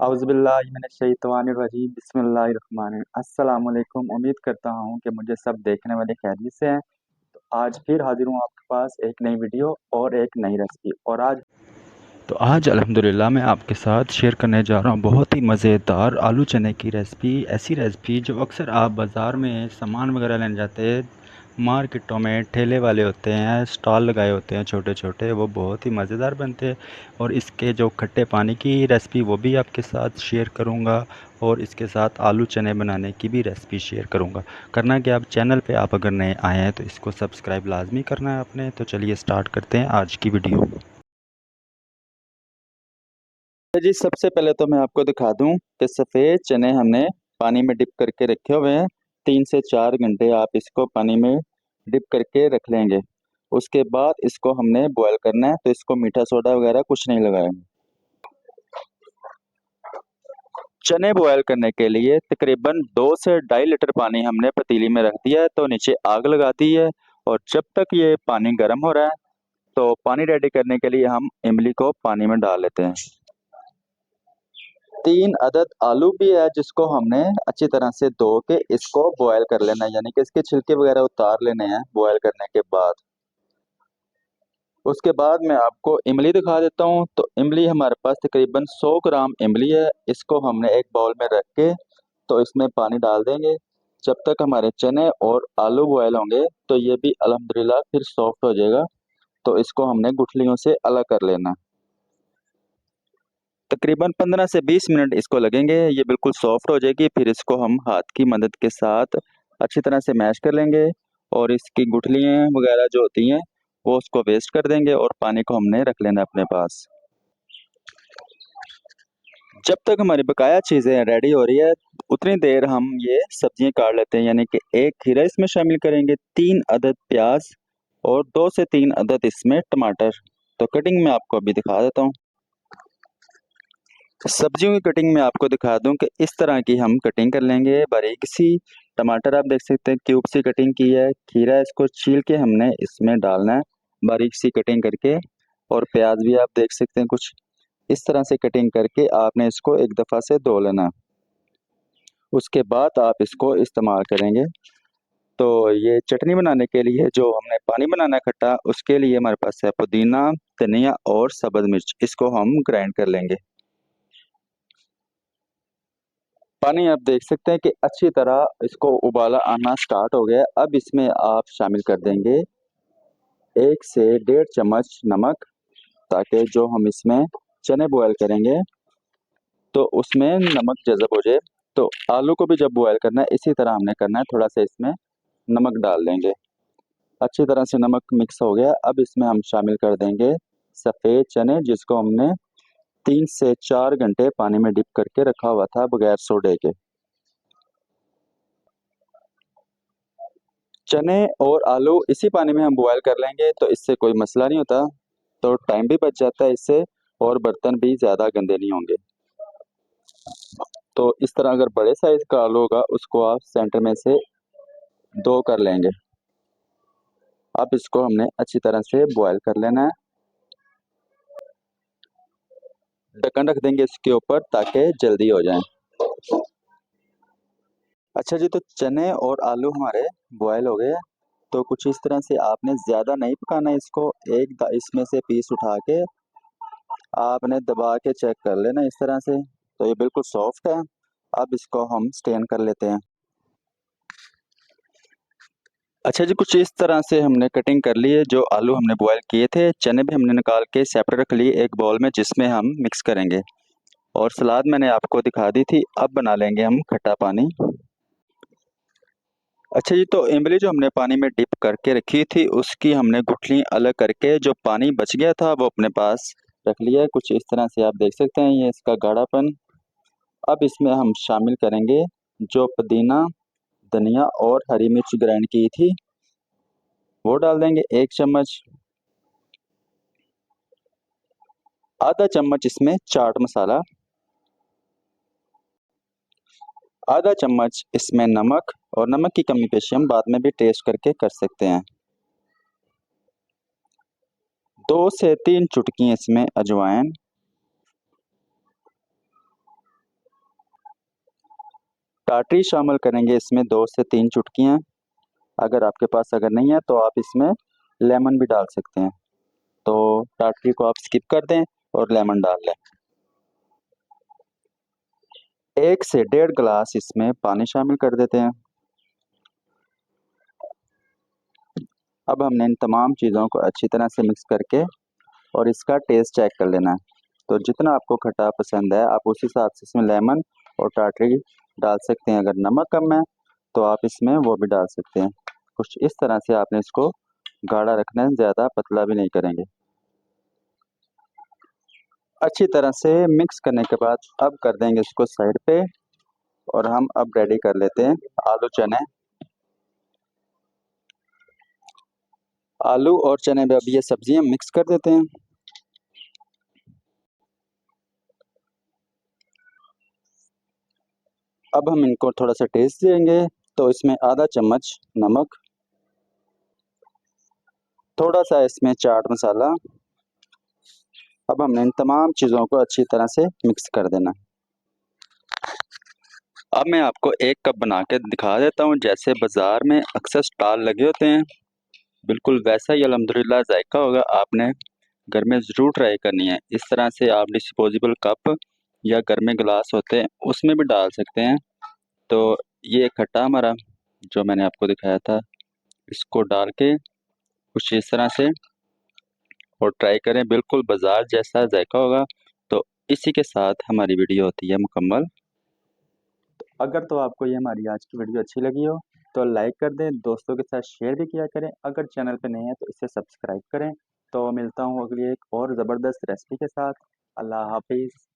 औज़ुबिल्लाहि मिनश्शैतानिर्रजीम बिस्मिल्लाहिर्रहमानिर्रहीम। अस्सलाम वालेकुम। उम्मीद करता हूँ कि मुझे सब देखने वाले खैरियत से हैं। तो आज फिर हाज़िर हूँ आपके पास एक नई वीडियो और एक नई रेसिपी। और आज अल्हम्दुलिल्लाह मैं आपके साथ शेयर करने जा रहा हूँ बहुत ही मज़ेदार आलू चने की रेसिपी। ऐसी रेसिपी जो अक्सर आप बाज़ार में सामान वगैरह लेने जाते हैं, मार्केटों में ठेले वाले होते हैं, स्टॉल लगाए होते हैं छोटे छोटे, वो बहुत ही मज़ेदार बनते हैं। और इसके जो खट्टे पानी की रेसिपी वो भी आपके साथ शेयर करूँगा, और इसके साथ आलू चने बनाने की भी रेसिपी शेयर करूँगा। करना कि आप चैनल पे आप अगर नए आए हैं तो इसको सब्सक्राइब लाजमी करना है आपने। तो चलिए स्टार्ट करते हैं आज की वीडियो। जी, सबसे पहले तो मैं आपको दिखा दूं कि सफ़ेद चने हमने पानी में डिप करके रखे हुए हैं। 3 से 4 घंटे आप इसको पानी में डिप करके रख लेंगे। उसके बाद इसको हमने बॉयल करना है, तो इसको मीठा सोडा वगैरह कुछ नहीं लगाएंगे। चने बॉयल करने के लिए तकरीबन 2 से 2.5 लीटर पानी हमने पतीली में रख दिया है, तो नीचे आग लगा दी है। और जब तक ये पानी गर्म हो रहा है, तो पानी रेडी करने के लिए हम इमली को पानी में डाल लेते हैं। 3 अदद आलू भी है जिसको हमने अच्छी तरह से धो के इसको बॉयल कर लेना है, यानी कि इसके छिलके वगैरह उतार लेने हैं बॉयल करने के बाद। उसके बाद मैं आपको इमली दिखा देता हूँ। तो इमली हमारे पास तकरीबन 100 ग्राम इमली है। इसको हमने एक बाउल में रख के तो इसमें पानी डाल देंगे। जब तक हमारे चने और आलू बॉयल होंगे तो ये भी अल्हम्दुलिल्लाह फिर सॉफ्ट हो जाएगा। तो इसको हमने गुठलियों से अलग कर लेना है। तकरीबन 15 से 20 मिनट इसको लगेंगे, ये बिल्कुल सॉफ्ट हो जाएगी। फिर इसको हम हाथ की मदद के साथ अच्छी तरह से मैश कर लेंगे, और इसकी गुठलियाँ वगैरह जो होती हैं वो उसको वेस्ट कर देंगे, और पानी को हमने रख लेना अपने पास। जब तक हमारी बकाया चीज़ें रेडी हो रही है उतनी देर हम ये सब्जियां काट लेते हैं, यानी कि एक खीरा इसमें शामिल करेंगे, 3 अदद प्याज और 2 से 3 अदद इसमें टमाटर। तो कटिंग में आपको अभी दिखा देता हूँ। सब्जियों की कटिंग में आपको दिखा दूं कि इस तरह की हम कटिंग कर लेंगे बारीक सी। टमाटर आप देख सकते हैं क्यूब सी कटिंग की है। खीरा इसको छील के हमने इसमें डालना है बारीक सी कटिंग करके। और प्याज भी आप देख सकते हैं कुछ इस तरह से कटिंग करके आपने इसको एक दफ़ा से धो लेना है। उसके बाद आप इसको इस्तेमाल करेंगे। तो ये चटनी बनाने के लिए जो हमने पानी बनाना है खट्टा, उसके लिए हमारे पास है पुदीना, धनिया और सब्ज़ मिर्च। इसको हम ग्राइंड कर लेंगे। पानी आप देख सकते हैं कि अच्छी तरह इसको उबाला आना स्टार्ट हो गया है। अब इसमें आप शामिल कर देंगे 1 से 1.5 चम्मच नमक, ताकि जो हम इसमें चने बॉयल करेंगे तो उसमें नमक जज़ब हो जाए। तो आलू को भी जब बॉयल करना है इसी तरह हमने करना है, थोड़ा सा इसमें नमक डाल देंगे। अच्छी तरह से नमक मिक्स हो गया। अब इसमें हम शामिल कर देंगे सफ़ेद चने, जिसको हमने 3 से 4 घंटे पानी में डिप करके रखा हुआ था बगैर सोडे के। चने और आलू इसी पानी में हम बॉयल कर लेंगे, तो इससे कोई मसला नहीं होता। तो टाइम भी बच जाता है इससे, और बर्तन भी ज़्यादा गंदे नहीं होंगे। तो इस तरह अगर बड़े साइज़ का आलू होगा उसको आप सेंटर में से 2 कर लेंगे। अब इसको हमने अच्छी तरह से बॉयल कर लेना है। ढक्कन रख देंगे इसके ऊपर ताकि जल्दी हो जाए। अच्छा जी, तो चने और आलू हमारे बॉयल हो गए हैं। तो कुछ इस तरह से आपने ज़्यादा नहीं पकाना है इसको। इसमें से पीस उठा के आपने दबा के चेक कर लेना इस तरह से। तो ये बिल्कुल सॉफ्ट है। अब इसको हम स्टेन कर लेते हैं। अच्छा जी, कुछ इस तरह से हमने कटिंग कर ली है। जो आलू हमने बॉयल किए थे, चने भी हमने निकाल के सेपरेट रख लिए एक बाउल में, जिसमें हम मिक्स करेंगे। और सलाद मैंने आपको दिखा दी थी। अब बना लेंगे हम खट्टा पानी। अच्छा जी, तो इमली जो हमने पानी में डिप करके रखी थी उसकी हमने गुठली अलग करके जो पानी बच गया था वो अपने पास रख लिया है। कुछ इस तरह से आप देख सकते हैं ये इसका गाढ़ापन। अब इसमें हम शामिल करेंगे जो पुदीना, धनिया और हरी मिर्च ग्राइंड की थी, वो डाल देंगे 1 चम्मच। आधा चम्मच इसमें चाट मसाला, आधा चम्मच इसमें नमक, और नमक की कमी पेशी हम बाद में भी टेस्ट करके कर सकते हैं। 2 से 3 चुटकी इसमें अजवाइन, टाटरी शामिल करेंगे इसमें 2 से 3 चुटकियाँ। अगर आपके पास अगर नहीं है तो आप इसमें लेमन भी डाल सकते हैं। तो टाटरी को आप स्किप कर दें और लेमन डाल लें। 1 से 1.5 गिलास इसमें पानी शामिल कर देते हैं। अब हमने इन तमाम चीज़ों को अच्छी तरह से मिक्स करके और इसका टेस्ट चेक कर लेना है। तो जितना आपको खट्टा पसंद है आप उस हिसाब से इसमें लेमन और टाटरी डाल सकते हैं। अगर नमक कम है तो आप इसमें वो भी डाल सकते हैं। कुछ इस तरह से आपने इसको गाढ़ा रखना है, ज़्यादा पतला भी नहीं करेंगे। अच्छी तरह से मिक्स करने के बाद अब कर देंगे इसको साइड पे और हम अब रेडी कर लेते हैं आलू चने। आलू और चने में अब ये सब्जियां मिक्स कर देते हैं। अब हम इनको थोड़ा सा टेस्ट देंगे तो इसमें आधा चम्मच नमक, थोड़ा सा इसमें चाट मसाला। अब हमने इन तमाम चीज़ों को अच्छी तरह से मिक्स कर देना। अब मैं आपको 1 कप बना के दिखा देता हूँ, जैसे बाज़ार में अक्सर स्टॉल लगे होते हैं बिल्कुल वैसा ही अल्हम्दुलिल्लाह जायका होगा। आपने घर में ज़रूर ट्राई करनी है। इस तरह से आप डिस्पोजेबल कप या घर में गिलास होते हैं उसमें भी डाल सकते हैं। तो ये खट्टा हमारा जो मैंने आपको दिखाया था इसको डाल के कुछ इस तरह से और ट्राई करें, बिल्कुल बाजार जैसा जायका होगा। तो इसी के साथ हमारी वीडियो होती है मुकम्मल। अगर तो आपको ये हमारी आज की वीडियो अच्छी लगी हो तो लाइक कर दें, दोस्तों के साथ शेयर भी किया करें। अगर चैनल पे नए हैं तो इसे सब्सक्राइब करें। तो मिलता हूँ अगली एक और ज़बरदस्त रेसिपी के साथ। अल्लाह हाफिज़।